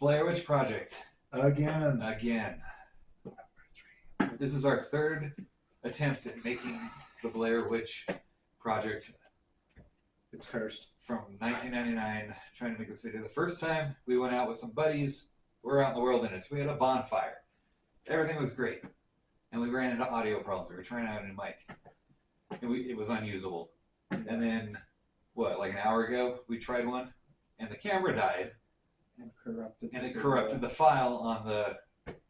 Blair Witch Project. Again. This is our third attempt at making the Blair Witch Project. It's cursed. From 1999, trying to make this video. The first time we went out with some buddies, we were out in the wilderness. We had a bonfire. Everything was great. And we ran into audio problems. We were trying out a new mic. And it was unusable. And then, like an hour ago, we tried one. And the camera died. And it corrupted the file on the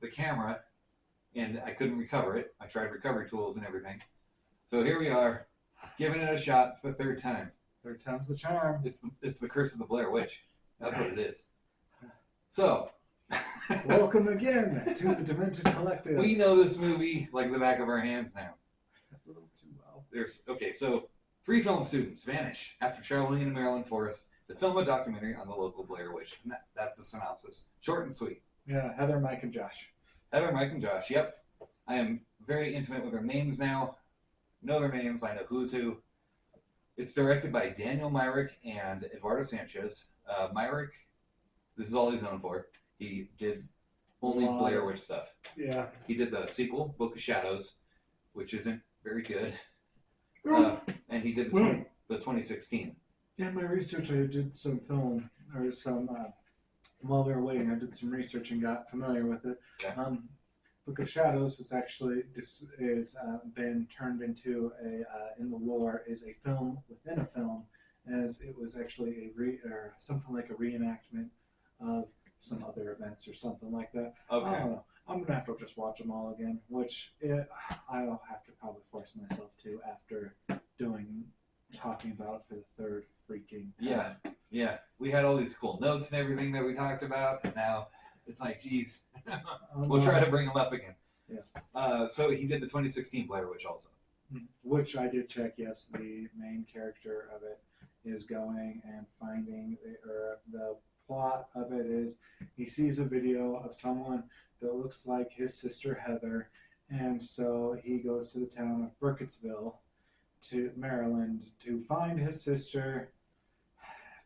camera. And I couldn't recover it. I tried recovery tools and everything. So here we are, giving it a shot for the third time. Third time's the charm. It's the curse of the Blair Witch. That's what it is. So, welcome again to the Demented Collective. We know this movie like the back of our hands now. A little too well. So three film students vanish after traveling in a Maryland forest to film a documentary on the local Blair Witch. And that's the synopsis. Short and sweet. Yeah, Heather, Mike, and Josh. Heather, Mike, and Josh. Yep. I am very intimate with their names now. Know their names. I know who's who. It's directed by Daniel Myrick and Eduardo Sanchez. Myrick, this is all he's known for. He did only Blair Witch stuff. Yeah. He did the sequel, Book of Shadows, which isn't very good. And he did the 2016. Yeah, in my research, I did some film, or some, while we were waiting, I did some research and got familiar with it. Okay. Book of Shadows was actually been turned into in the lore is a film within a film, as it was actually or something like a reenactment of some other events or something like that. Okay. I don't know. I'm gonna have to just watch them all again, which I'll have to probably force myself to after talking about it for the third freaking time. Yeah. We had all these cool notes and everything that we talked about, and now it's like, geez, we'll try to bring them up again. Yes. So he did the 2016 Blair Witch also. Which I did check, yes. The main character of it is going and finding, the plot of it is he sees a video of someone that looks like his sister Heather, and so he goes to the town of Burkittsville, to Maryland, to find his sister.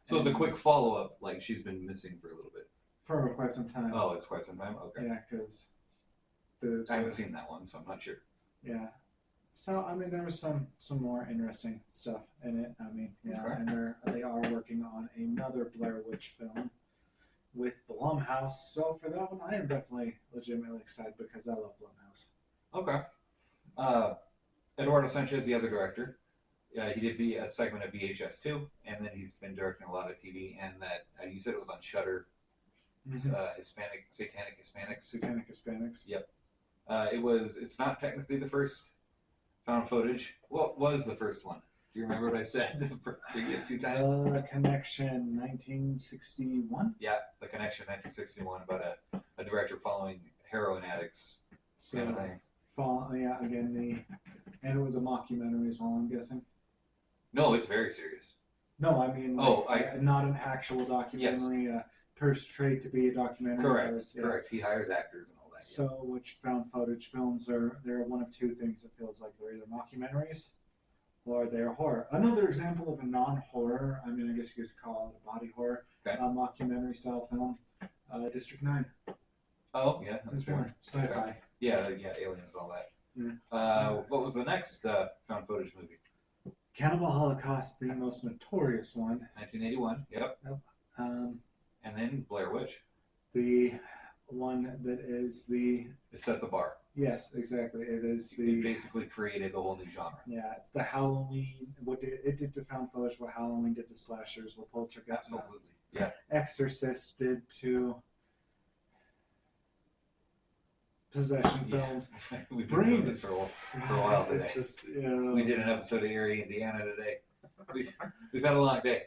So it's a quick follow-up, like she's been missing for a little bit. For quite some time. Oh, it's quite some time? Okay. Yeah, because I haven't seen that one, so I'm not sure. Yeah. So, I mean, there was some more interesting stuff in it. I mean, yeah, Okay. and they are working on another Blair Witch film with Blumhouse. So for that one, I am definitely legitimately excited because I love Blumhouse. Okay. Eduardo Sanchez, the other director, he did a segment of VHS 2, and then he's been directing a lot of TV, and that, you said it was on Shudder. Satanic Hispanics. Satanic Hispanics. Yep. It's not technically the first found footage. What was the first one? Do you remember what I said the previous two times? Connection 1961? Yeah, The Connection 1961, about a director following heroin addicts kind of thing. And it was a mockumentary as well, I'm guessing. No, it's very serious. No, I mean, not an actual documentary. Yes. Portrayed to be a documentary. Correct. He hires actors and all that. So, which found footage films they're one of two things. It feels like they're either mockumentaries or they're horror. Another example of a non-horror, I mean, I guess you could call it a body horror, mockumentary style film, District 9. Oh, yeah, that's true. Sci-fi. Okay. Yeah, aliens and all that. Yeah. What was the next found footage movie? Cannibal Holocaust, the most notorious one. 1981, yep. And then Blair Witch. The one that is It set the bar. Yes, exactly. It is It basically created the whole new genre. Yeah, it's the Halloween. It did to found footage, what Halloween did to slashers, what Poltergeist. Absolutely. Yeah. Exorcist did to possession films. We've been doing this for a while today. It's just, we did an episode of Erie, Indiana today. We've had a long day.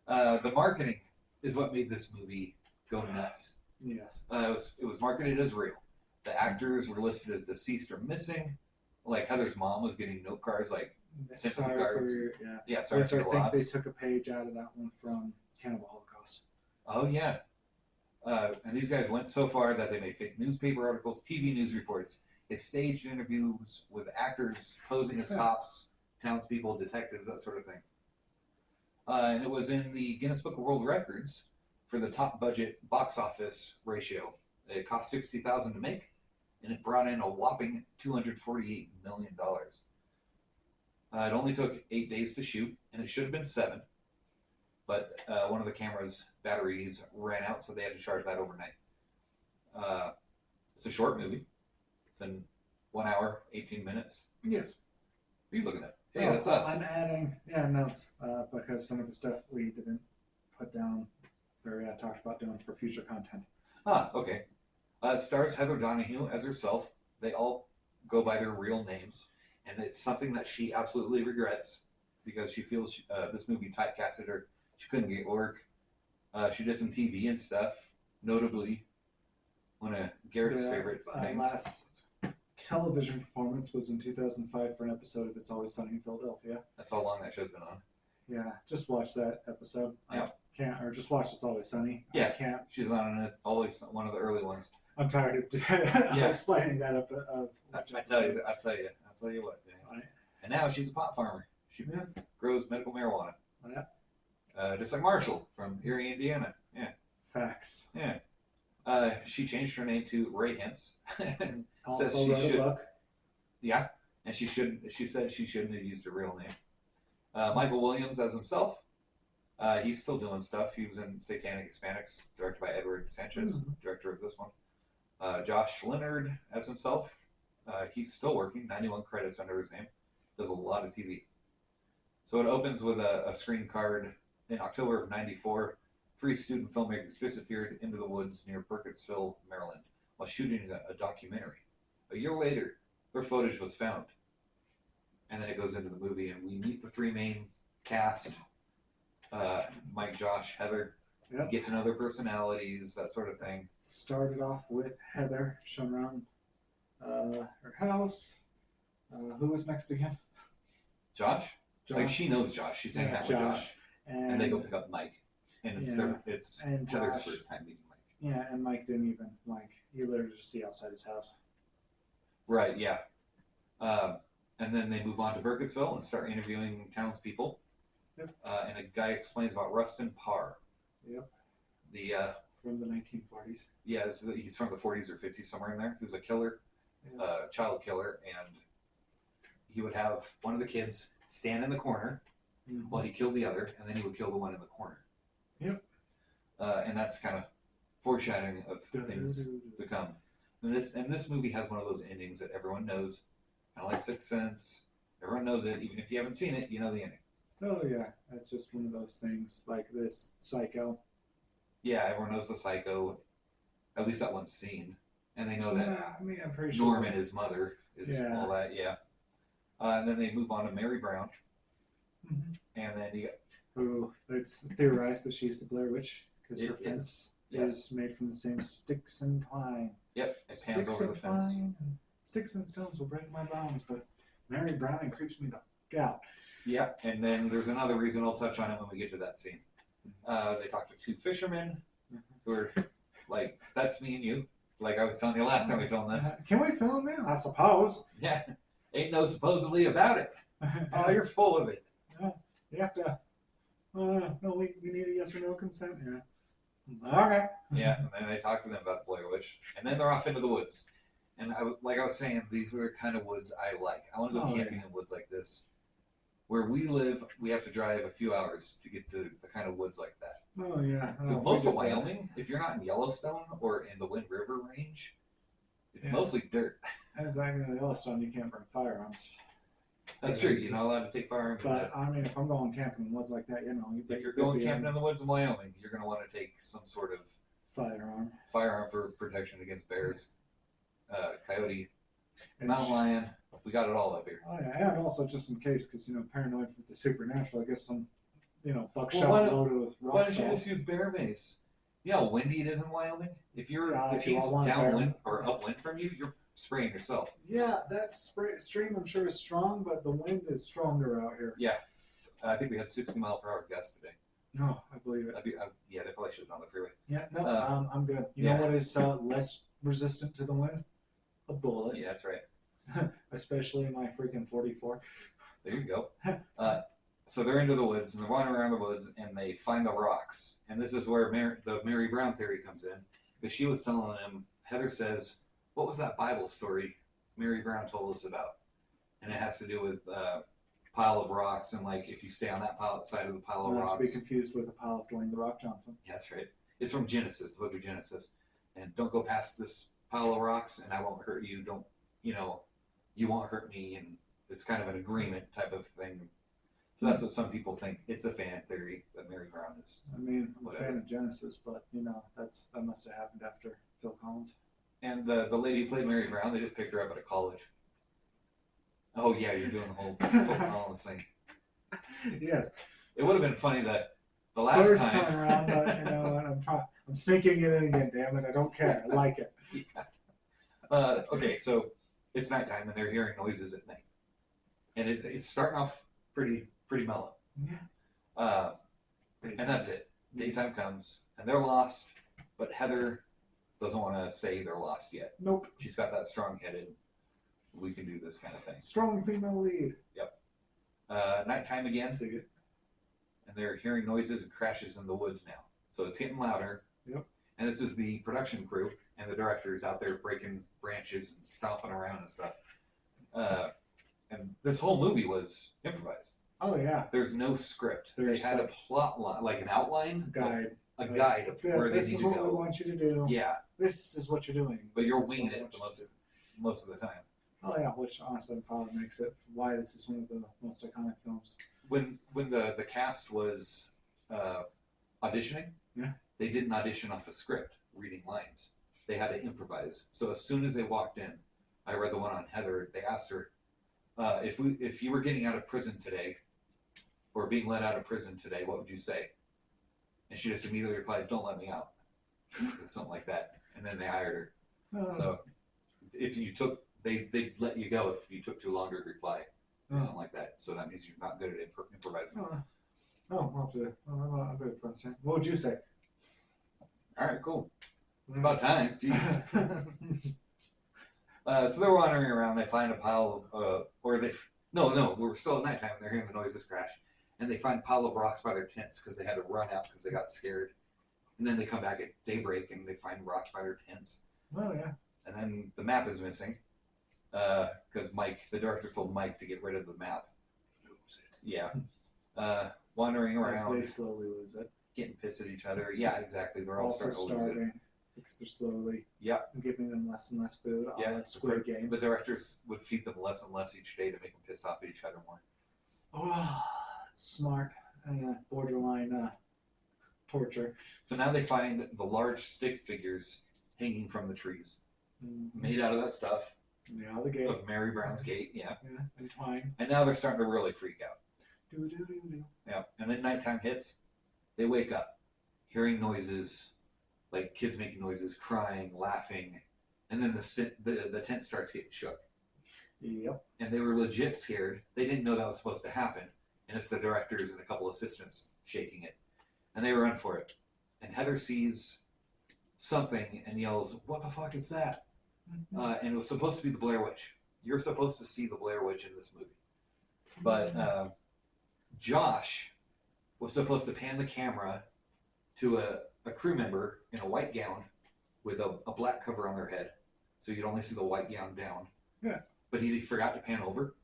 The marketing is what made this movie go nuts. Yes. It was marketed as real. The actors were listed as deceased or missing. Like Heather's mom was getting note cards, like sympathy cards. Sorry Which for I the think loss. they took a page out of that one from Cannibal Holocaust. Oh yeah. And these guys went so far that they made fake newspaper articles, TV news reports. They staged interviews with actors posing as cops, townspeople, detectives, that sort of thing. And it was in the Guinness Book of World Records for the top budget box office ratio. It cost $60,000 to make, and it brought in a whopping $248 million. It only took 8 days to shoot, and it should have been 7, but one of the camera's batteries ran out, so they had to charge that overnight. It's a short movie. It's in 1 hour, 18 minutes. Yes. What are you looking at? Hey, that's us. I'm adding notes because some of the stuff we didn't put down or talked about doing for future content. Ah, okay. It stars Heather Donahue as herself. They all go by their real names, and it's something that she absolutely regrets because she feels this movie typecasted her. She couldn't get work. She did some TV and stuff, notably one of Garrett's favorite things. Last television performance was in 2005 for an episode of It's Always Sunny in Philadelphia. That's how long that show's been on. Yeah, just watch that episode. Yeah. Or just watch It's Always Sunny. Yeah. I can't. She's on, and it's always one of the early ones. I'm tired of explaining that. I tell you what. Right. And now she's a pot farmer. She grows medical marijuana. Yeah. Just like Marshall from Erie, Indiana. Yeah. Facts. Yeah. She changed her name to Ray Hintz. And Also says she wrote should. a book. Yeah, and she shouldn't. She said she shouldn't have used her real name. Michael Williams as himself. He's still doing stuff. He was in Satanic Hispanics, directed by Edward Sanchez, director of this one. Josh Leonard as himself. He's still working. 91 credits under his name. Does a lot of TV. So it opens with a screen card. In October of '94, 3 student filmmakers disappeared into the woods near Burkittsville, Maryland, while shooting a documentary. A year later, their footage was found. And then it goes into the movie, and we meet the 3 main cast, Mike, Josh, Heather. Yep. Get to know their personalities, that sort of thing. Started off with Heather showing around her house. Who was next again? Josh? Josh. Like, she knows Josh. She's hanging out with Josh. And they go pick up Mike. And it's and Heather's Josh, first time meeting Mike. Yeah, and Mike didn't even, you literally just see outside his house. Right, yeah. And then they move on to Burkittsville and start interviewing townspeople. Yep. And a guy explains about Rustin Parr. Yep. From the 1940s. Yeah, he's from the 40s or 50s, somewhere in there. He was a killer, child killer, and he would have one of the kids stand in the corner while he killed the other, and then he would kill the one in the corner. Yep. And that's kind of foreshadowing of things to come. And this movie has one of those endings that everyone knows, kind of like Sixth Sense. Everyone knows it, even if you haven't seen it, you know the ending. Oh yeah, that's just one of those things like this Psycho. Yeah, everyone knows the Psycho, at least that one scene, and they know that I'm pretty Norm sure. and his mother is all that. Yeah, and then they move on to Mary Brown, and then you got who it's theorized that she's the Blair Witch because her fence Yes. is made from the same sticks and twine. Yep, it pans over the fence. Sticks and stones will break my bones, but Mary Browning creeps me the out. Yeah, and then there's another reason I'll touch on it when we get to that scene. They talk to 2 fishermen who are like, that's me and you. Like I was telling you last time we filmed this. Can we film it? I suppose. Yeah, ain't no supposedly about it. Oh, you're full of it. You have to. No, we need a yes or no consent. Yeah. Okay. Yeah, and then they talk to them about the Blair Witch, and then they're off into the woods. And like I was saying, these are the kind of woods I like. I want to go camping in woods like this. Where we live, we have to drive a few hours to get to the kind of woods like that. Oh yeah. Because most of Wyoming, if you're not in Yellowstone or in the Wind River Range, it's mostly dirt. Exactly. In Yellowstone, you can't bring firearms. That's true. You're not allowed to take firearms. But I mean, if I'm going camping in woods like that, if you're going camping in the woods in Wyoming, you're going to want to take some sort of firearm for protection against bears, coyote, mountain lion. We got it all up here. Oh yeah, and also just in case, because paranoid with the supernatural. I guess some, buckshot loaded with rock. Why don't you just use bear mace? You know how windy it is in Wyoming. If he's downwind or upwind from you, you're spraying yourself. Yeah, that stream I'm sure is strong, but the wind is stronger out here. Yeah, I think we had 60-mile-per-hour gusts today. No, I believe it. Yeah, they probably should have done the freeway. Yeah, no, I'm good. You know what is less resistant to the wind? A bullet. Yeah, that's right. Especially my freaking 44. There you go. So they're into the woods and they're wandering around the woods and they find the rocks. And this is where the Mary Brown theory comes in, because she was telling him. Heather says, "What was that Bible story Mary Brown told us about?" And it has to do with pile of rocks, and like if you stay on that side of the pile of Not rocks. to be confused with a pile of Dwayne the Rock Johnson. Yeah, that's right. It's from Genesis, the book of Genesis. And don't go past this pile of rocks, and I won't hurt you. Don't, you won't hurt me. And it's kind of an agreement type of thing. So that's what some people think. It's a fan theory that Mary Brown is. I mean, I'm whatever. a fan of Genesis, but that must have happened after Phil Collins. And the lady who played Mary Brown, they just picked her up at a college. Oh yeah, you're doing the whole Phil Collins thing. Yes. It would have been funny that the last First time around, but I'm sneaking it in again. Damn it, I don't care. I like it. Yeah. Okay, so it's nighttime and they're hearing noises at night, and it's starting off pretty mellow. Yeah. And that's it. Daytime comes and they're lost, but Heather doesn't want to say they're lost yet. Nope. She's got that strong-headed, we can do this kind of thing. Strong female lead. Yep. Nighttime again. Dig it. And they're hearing noises and crashes in the woods now. So it's getting louder. Yep. And this is the production crew and the directors out there breaking branches and stomping around and stuff. And this whole movie was improvised. Oh yeah. There's no script. There's they had a plot line, like an outline, guide. a guide of where they this need is to what go. we want you to do. Yeah, This is what you're doing. but This you're is winging what we it want you to do. most of the time. Oh yeah, which honestly probably makes it why this is one of the most iconic films. When the cast was auditioning, Yeah. they didn't audition off a script, reading lines. They had to improvise. So as soon as they walked in, I read the one on Heather. They asked her if you were getting out of prison today, or being let out of prison today, what would you say? And she just immediately replied, "Don't let me out," something like that. And then they hired her. So if you took, they'd let you go if you took too long to reply, or something like that. So that means you're not good at improvising. I'll have to friends. What would you say? All right, cool. It's about time. Jeez. So they're wandering around. They find a pile of, we're still at nighttime. They're hearing the noises crash, and they find a pile of rocks by their tents because they had to run out because they got scared. And then they come back at daybreak and they find rocks by their tents. Oh yeah. And then the map is missing because the director told Mike to get rid of the map. Lose it. Yeah. Wandering around. As they slowly lose it. Getting pissed at each other. Yeah, exactly. They're all Also starting to lose it. starving because they're slowly giving them less and less food. All the Squid Games. The directors would feed them less and less each day to make them piss off at each other more. Oh, smart. Borderline torture. So now they find the large stick figures hanging from the trees, made out of that stuff. Yeah, the gate. Of Mary Brown's gate, yeah. Yeah, and twine. And now they're starting to really freak out. Do. Yeah. And then nighttime hits. They wake up, hearing noises, like kids making noises, crying, laughing, and then the tent starts getting shook. Yep. And they were legit scared. They didn't know that was supposed to happen. And it's the directors and a couple assistants shaking it. And they run for it. And Heather sees something and yells, "What the fuck is that?" And it was supposed to be the Blair Witch. You're supposed to see the Blair Witch in this movie. But Josh was supposed to pan the camera to a crew member in a white gown with a black cover on their head. So you'd only see the white gown down. Yeah. But he forgot to pan over,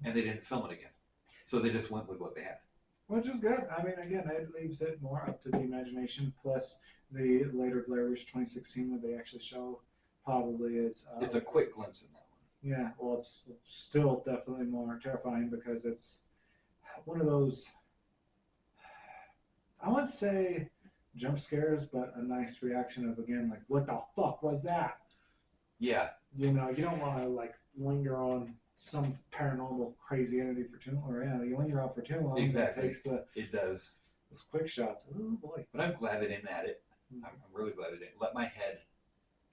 and they didn't film it again. So they just went with what they had. Which is good. I mean, again, it leaves it more up to the imagination. Plus, the later Blair Witch 2016, where they actually show probably is. It's a quick glimpse in that one. Yeah, well, it's still definitely more terrifying because it's one of those. I wouldn't say jump scares, but a nice reaction of, again, like, what the fuck was that? Yeah. You don't want to linger on some paranormal crazy entity for too long, or you linger on for too long. Exactly. It does. Those quick shots. Oh boy. But I'm glad they didn't add it. I'm really glad they didn't. Let my head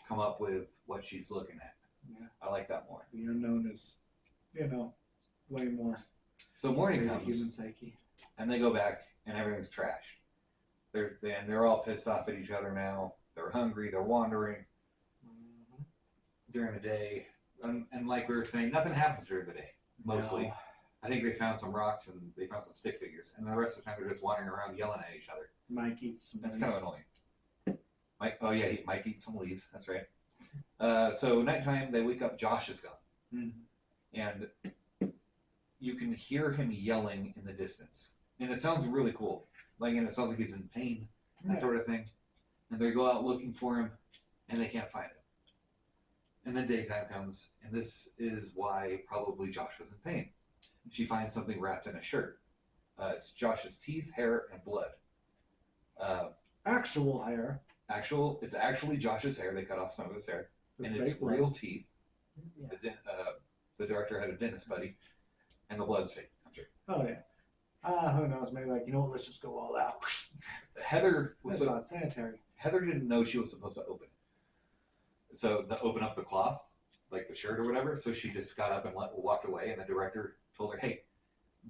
come up with what she's looking at. Yeah. I like that more. The unknown is, way more. So morning It's very comes, human psyche. and they go back, and everything's trash. They're all pissed off at each other now. They're hungry. They're wandering during the day. And like we were saying, nothing happens during the day, mostly. No. I think they found some rocks and they found some stick figures, and the rest of the time they're just wandering around yelling at each other. Mike eats some That's leaves. kind of annoying. Mike, oh yeah, Mike eats some leaves. That's right. So nighttime, they wake up. Josh is gone, and you can hear him yelling in the distance, and it sounds really cool. And it sounds like he's in pain, that sort of thing. And they go out looking for him, and they can't find him. And then daytime comes, and this is why probably Josh was in pain. She finds something wrapped in a shirt. It's Josh's teeth, hair, and blood. Actual hair. It's actually Josh's hair. They cut off some of his hair, With and it's fake blood. real teeth. Yeah. The director had a dentist buddy, and the blood's fake. I'm sure. Oh yeah. Who knows? Maybe like, you know what? Let's just go all out. Heather was That's not sanitary. Heather didn't know she was supposed to open it. So to open up the cloth, like the shirt or whatever. So she just got up and walked away, and the director told her, "Hey,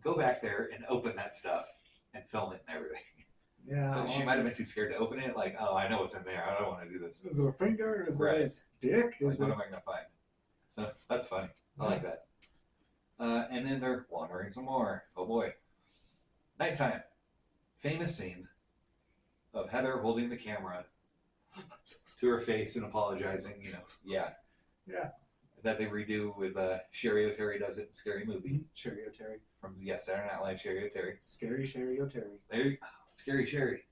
go back there and open that stuff and film it and everything." Yeah. So she might have been too scared to open it. Like, oh, I know what's in there. I don't want to do this. Is it a finger? Is Right. it his dick? Like, Is what it? am I going to find? So that's funny. I like that. And then they're wandering some more. Oh boy. Nighttime. Famous scene of Heather holding the camera to her face and apologizing. Yeah. That they redo with Sherry O'Terry does it in Scary Movie Sherry O'Terry. from Saturday Night Live. Sherry O'Terry. Scary Sherry O'Terry. There you go. Scary Sherry.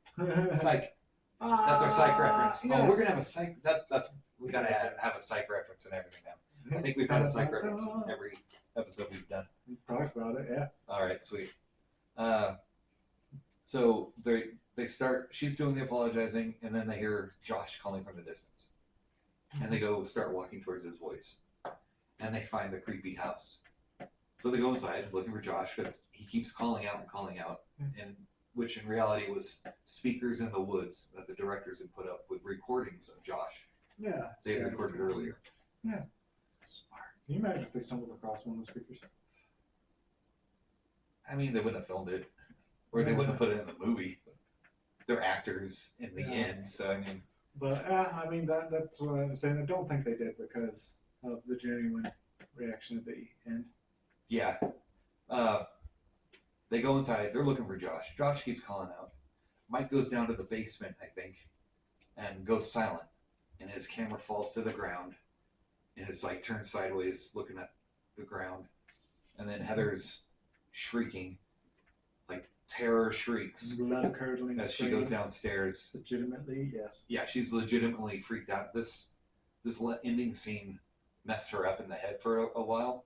Psych. That's our psych reference. Yes. Oh, we're gonna have a psych. That's we gotta have a psych reference and everything now. I think we've had a psych reference in every episode we've done. We talked about it, yeah. All right, sweet. So they start. She's doing the apologizing, and then they hear Josh calling from the distance, and they go start walking towards his voice, and they find the creepy house. So they go inside looking for Josh because he keeps calling out, and which in reality was speakers in the woods that the directors had put up with recordings of Josh. Yeah. They had recorded earlier. Yeah. Smart. Can you imagine if they stumbled across one of those speakers? I mean, they wouldn't have filmed it, or they wouldn't have put it in the movie. They're actors in the end, so I mean. But I mean that's what I'm saying. I don't think they did because of the genuine reaction at the end. Yeah. They go inside. They're looking for Josh. Josh keeps calling out. Mike goes down to the basement, I think, and goes silent. And his camera falls to the ground. And it's like turned sideways, looking at the ground. And then Heather's shrieking, like terror shrieks, Blood curdling. as she goes downstairs. Legitimately, yes. Yeah, she's legitimately freaked out. This ending scene messed her up in the head for a while.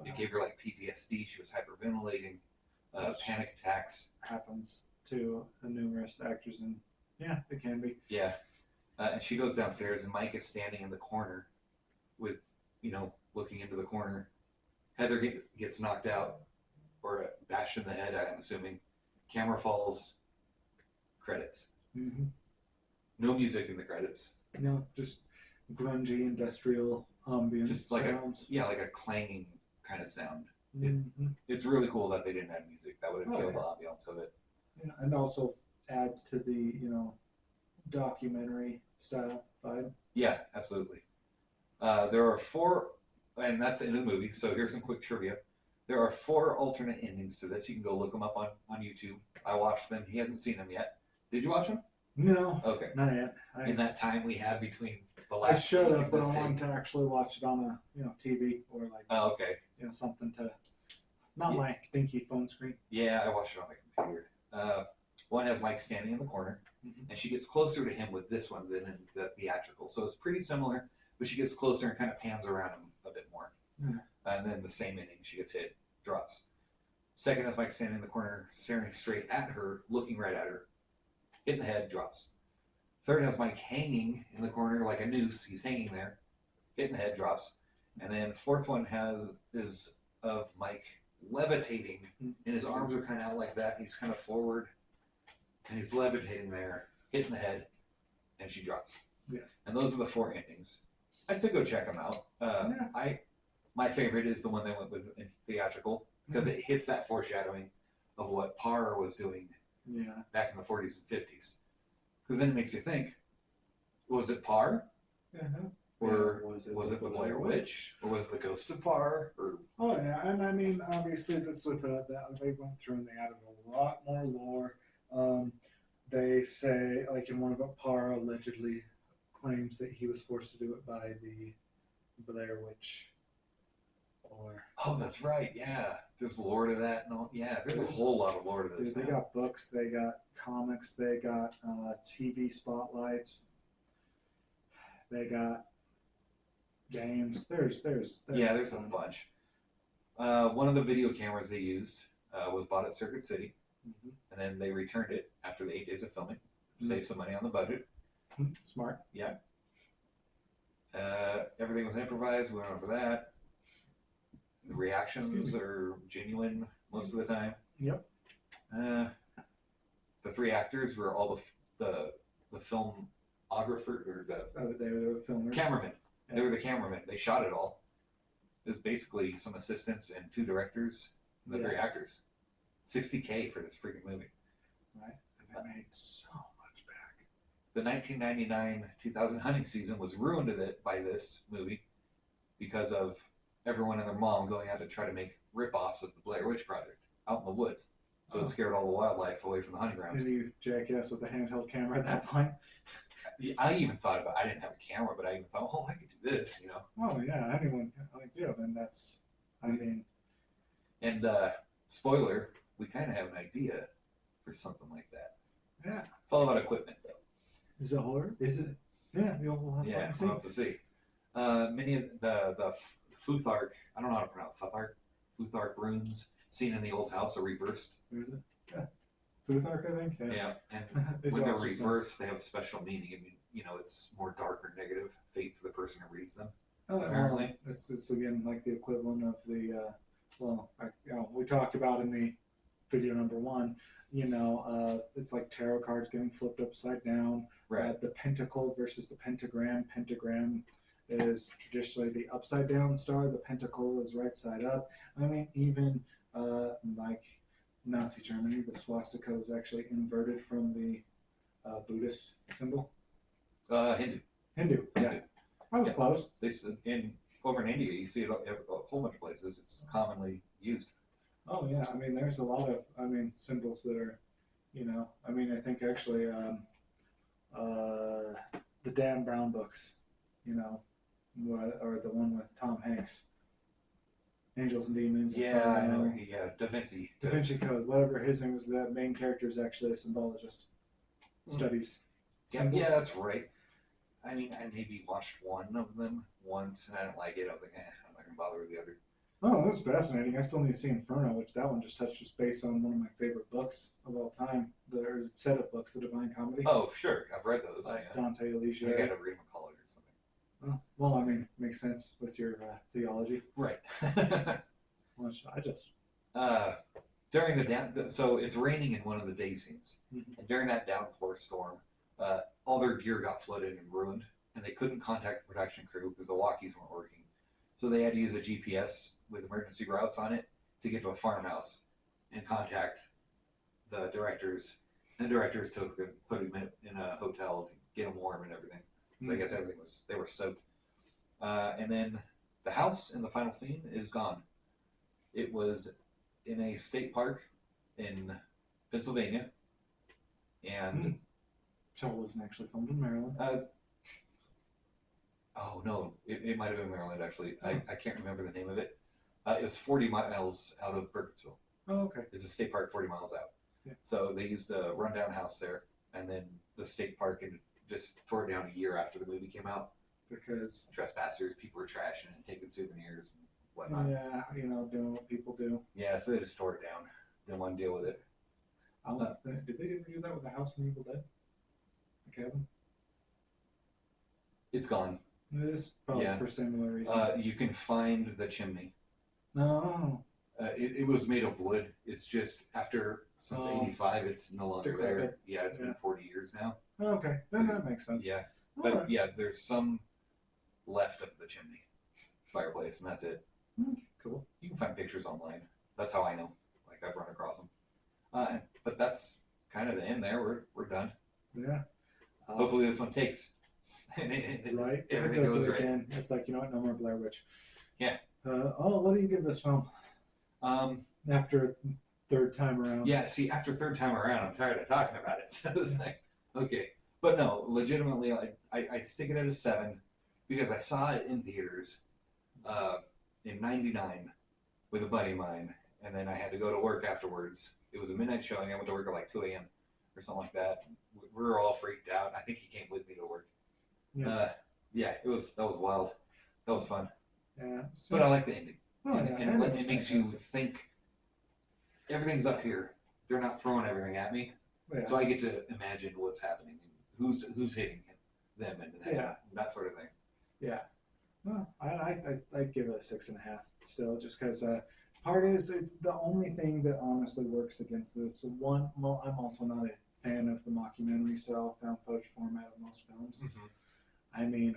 It gave her like PTSD. She was hyperventilating, panic attacks. Happens to numerous actors, and yeah, it can be. Yeah, and she goes downstairs, and Mike is standing in the corner, with looking into the corner. Heather gets knocked out, or bashed in the head. I'm assuming. Camera falls. Credits. Mm-hmm. No music in the credits. No, just grungy industrial ambient Just like sounds. like a clanging kind of sound. Mm-hmm. It's really cool that they didn't have music. That would have killed the ambiance of it. Yeah, and also adds to the documentary style vibe. Yeah, absolutely. There are 4, and that's the end of the movie. So here's some quick trivia. There are 4 alternate endings to this. You can go look them up on YouTube. I watched them. He hasn't seen them yet. Did you watch them? No, Okay. not yet. In that time we had between the I last. should week have, and but this I day. wanted to actually watch it on a TV or like Oh, okay. something to not Yeah. my dinky phone screen. Yeah, I watched it on my computer. One has Mike standing in the corner, and she gets closer to him with this one than in the theatrical. So it's pretty similar, but she gets closer and kind of pans around him a bit more. Yeah. And then the same inning, she gets hit, drops. Second has Mike standing in the corner, staring straight at her, looking right at her. Hit in the head, drops. Third has Mike hanging in the corner like a noose. He's hanging there. Hit in the head, drops. And then fourth one is of Mike levitating, and his arms are kind of out like that. And he's kind of forward, and he's levitating there. Hit in the head, and she drops. Yes. And those are the 4 endings. I'd say go check them out. My favorite is the one they went with in theatrical because it hits that foreshadowing of what Parr was doing back in the 40s and 50s. Because then it makes you think, was it Parr? Uh-huh. Or was it the Blair Witch? Or was it the Ghost of Parr? Or Oh yeah, and I mean, obviously, this with they went through and they added a lot more lore. They say, like in one of it, Parr allegedly claims that he was forced to do it by the Blair Witch. Or oh, that's right. Yeah, there's lore to that. No, yeah, there's a whole lot of lore to this. dude, they got books, they got comics, they got TV spotlights, they got games. There's There's a bunch. One of the video cameras they used was bought at Circuit City, and then they returned it after the 8 days of filming. Save some money on the budget. Smart. Yeah. Everything was improvised. We went over that. The reactions are genuine most of the time. Yep. The 3 actors were all the filmographer or They were the filmers. cameramen. Yeah. They were the cameramen. They shot it all. There's basically some assistants and 2 directors and the 3 actors. $60K for this freaking movie. Right. And they made so much back. The 1999-2000 hunting season was ruined by this movie because of everyone and their mom going out to try to make rip-offs of the Blair Witch Project out in the woods. So it scared all the wildlife away from the hunting grounds. Did you jackass with a handheld camera at that point? I even thought about, I didn't have a camera, but I even thought, oh, I could do this, you know. Oh yeah, anyone yeah, and that's I mean. And spoiler, we kind of have an idea for something like that. Yeah. It's all about equipment, though. Is it horror? Is it? Yeah, we'll have Yeah, to we'll have to see. Many of the Futhark, I don't know how to pronounce Futhark runes seen in the old house are reversed. Who is it? Yeah. Futhark, I think. Yeah, and It's when they're also reversed, they have a special meaning. I mean, you know, it's more dark or negative fate for the person who reads them. Apparently. It's again like the equivalent of the we talked about in the video number 1. It's like tarot cards getting flipped upside down. Right. The pentacle versus the pentagram. Pentagram is traditionally the upside down star. The pentacle is right side up. I mean, even like Nazi Germany, the swastika was actually inverted from the Buddhist symbol. Hindu. Hindu. Yeah. I was close. Over in India, you see it a whole bunch of places. It's commonly used. Oh yeah, I mean, there's a lot of symbols that are, I think actually the Dan Brown books, or the one with Tom Hanks, Angels and Demons. Yeah, I know. Yeah, Da Vinci. Da Vinci Code, whatever his name was. The main character is actually a symbologist. Studies. Yeah, that's right. I mean, I maybe watched one of them once, and I didn't like it. I was like, I'm not gonna bother with the others. Oh, that's fascinating. I still need to see Inferno, which that one just touches base on one of my favorite books of all time. The set of books, The Divine Comedy. Oh, sure. I've read those. Like Dante Alighieri. I gotta read them in college or something. Oh, well, I mean, makes sense with your theology. Right. I just... during so it's raining in one of the day scenes. Mm-hmm. And during that downpour storm, all their gear got flooded and ruined, and they couldn't contact the production crew because the walkies weren't working. So they had to use a GPS with emergency routes on it to get to a farmhouse and contact the directors. And the directors put them in a hotel to get them warm and everything. So I guess they were soaked. And then the house in the final scene is gone. It was in a state park in Pennsylvania. And so it wasn't actually filmed in Maryland. Oh no, it might have been Maryland actually. I can't remember the name of it. It was 40 miles out of Burkittsville. Oh, okay. It's a state park 40 miles out. Yeah. So they used a rundown house there, and then the state park and just tore it down a year after the movie came out. Because trespassers, people were trashing and taking souvenirs and whatnot. Yeah, doing what people do. Yeah, so they just tore it down. Didn't want to deal with it. Did they ever do that with the house in Evil Dead? The cabin? It's gone. It is probably for similar reasons. You can find the chimney. No. It was made of wood. It's just since '85, it's no longer there. Yeah, it's been 40 years now. Oh, okay, then that makes sense. Yeah, but there's some left of the chimney fireplace, and that's it. Cool. You can find pictures online. That's how I know. Like I've run across them. But that's kind of the end there. We're done. Yeah. Hopefully this one takes. and Right? If it everything does goes it right. again, it's like, you know what? No more Blair Witch. Yeah. What do you give this film after third time around? Yeah, see, after third time around, I'm tired of talking about it. So it's like, okay. But no, legitimately, I stick it at a 7 because I saw it in theaters in '99 with a buddy of mine, and then I had to go to work afterwards. It was a midnight showing. I went to work at like 2 a.m. or something like that. We were all freaked out. I think he came with me to work. Yeah. Yeah, that was wild. That was fun. Yeah. But I like the ending. Oh, and yeah, and and it makes you think everything's up here. They're not throwing everything at me. Yeah. So I get to imagine what's happening, who's hitting them, and that sort of thing. Yeah. Well, I'd give it a 6.5 still, just because part is it's the only thing that honestly works against this. One, well, I'm also not a fan of the mockumentary style found footage format of most films. Mm-hmm. I mean,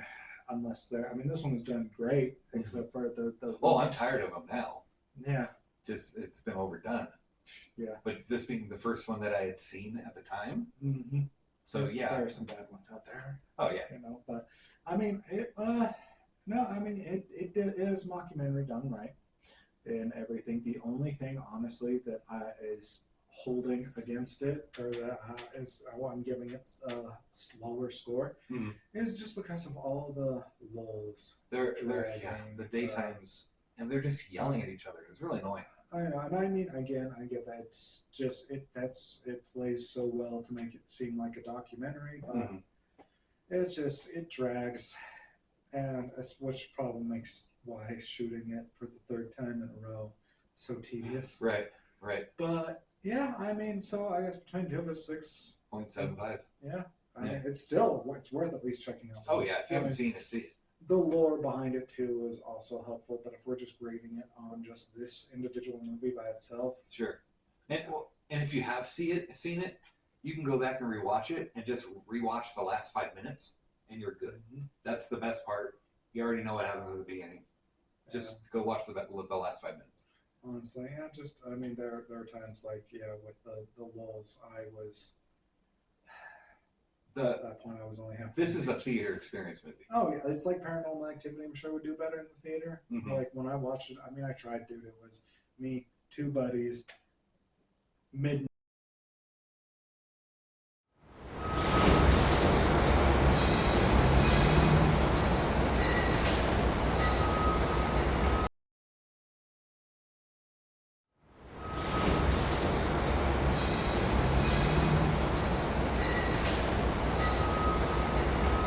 unless they're, I mean, this one was done great, except for the. Oh, I'm tired of them now. Yeah. Just it's been overdone. Yeah. But this being the first one that I had seen at the time. Mm-hmm. So yeah, there are some bad ones out there. Oh yeah. You know, but I mean, no, I mean it is mockumentary done right and everything. The only thing, honestly, that is holding against it, or that is I'm giving it a slower score, is just because of all the lulls. They're the daytimes, and they're just yelling at each other. It's really annoying. I know, and I mean, again, I get that it's just it plays so well to make it seem like a documentary, but it's just it drags, and which probably makes why shooting it for the third time in a row so tedious. Right. But yeah, I mean, so I guess between two of us, 6.75. Yeah, I mean, it's worth at least checking out. Oh yeah, if you haven't seen it, see it. The lore behind it too is also helpful, but if we're just grading it on just this individual movie by itself, sure. And if you have seen it, you can go back and rewatch it and just rewatch the last 5 minutes, and you're good. That's the best part. You already know what happens at the beginning. Just go watch the last 5 minutes. Honestly, yeah. Just I mean, there are times like with the lulls, I was. At that point, I was only half. This is a theater experience movie. Oh yeah, it's like Paranormal Activity. I'm sure would do better in the theater. Mm-hmm. Like when I watched it, I mean, I tried, dude. It was me, two buddies, midnight.